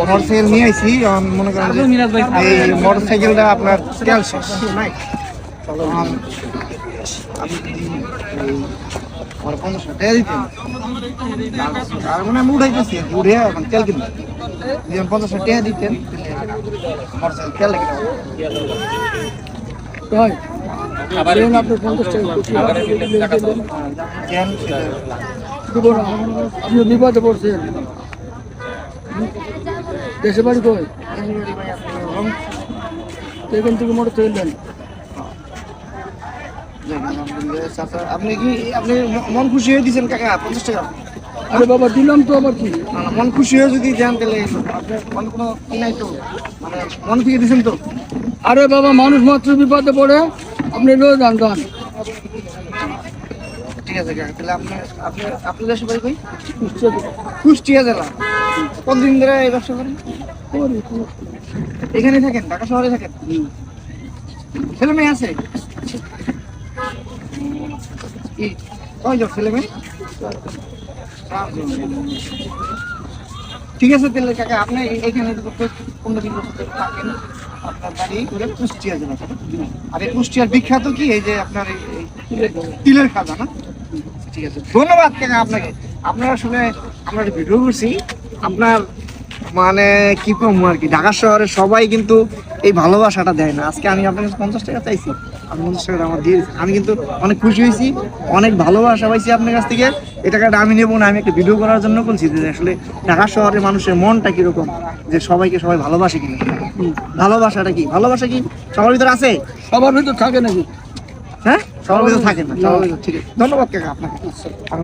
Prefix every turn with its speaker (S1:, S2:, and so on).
S1: Motorcycle নিয়ে আইছি, মনে করেন এই মোটরসাইকেলটা আপনার তেল শেষ নাই, আমার 50 টাকা দিতেন আর মানে আমি উঠাইতেছি উঠে এখন তেল কিনবো, 50 টাকা দিতেন মোটরসাইকেল তেল লেগে
S2: আপনার 50 টাকা আপনি বিপদে পড়ছেন। দেশে বাড়ি কই? এখান থেকে মোটর চলে যান।
S1: আপনি কি আপনি মন খুশি হয়ে দিচ্ছেন কাকা 50 টাকা?
S2: আরে বাবা দিলাম তো, আবার কি
S1: মন খুশি হয়ে যদি দেন তাহলে আপনার কোনো কি নাই তো, মানে মন থেকে দিচ্ছেন তো?
S2: আরে বাবা মানুষ মাত্র বিপদে পড়ে, আপনি রোজ যান যান।
S1: ঠিক আছে কাকা, তাহলে আপনার দেশে বাড়ি কই? কুষ্টিয়া জেলা। কতদিন ধরে এই ব্যবসা করেন? এখানে থাকেন, ঢাকা শহরে থাকেন? ছেলে মেয়ে আছে? কি কয়জন ছেলে মেয়ে? ঠিক আছে তাহলে কাকা, আপনি এখানে 15 বছর থাকেন, আপনার বাড়ি করে কুষ্টিয়া জেলা। আর এই কুষ্টিয়ার বিখ্যাত কি এই যে আপনার তিলের খাজা না? ঠিক আছে, ধন্যবাদ কাকা আপনাকে। আপনারা আসলে আমরা ভিডিও করছি আপনার, মানে কি কম আর কি, ঢাকা শহরে সবাই কিন্তু এই ভালোবাসাটা দেয় না। আজকে আমি আপনার কাছে 50 টাকা চাইছি, আপনি 50 টাকা আমার দিয়ে দিচ্ছেন, আমি কিন্তু অনেক খুশি হয়েছি, অনেক ভালোবাসা পাইছি আপনার কাছ থেকে। এই টাকাটা আমি নেবো না, আমি একটা ভিডিও করার জন্য বলছি যে আসলে ঢাকা শহরের মানুষের মনটা কিরকম, যে সবাইকে সবাই ভালোবাসে কিনা, ভালোবাসাটা কি, ভালোবাসা কি সবার ভিতরে আছে?
S2: সবার ভিতর থাকে নাকি?
S1: হ্যাঁ সবার ভিতরে থাকে না, সবার ভিতরে। ঠিক আছে, ধন্যবাদ কাকা আপনাকে।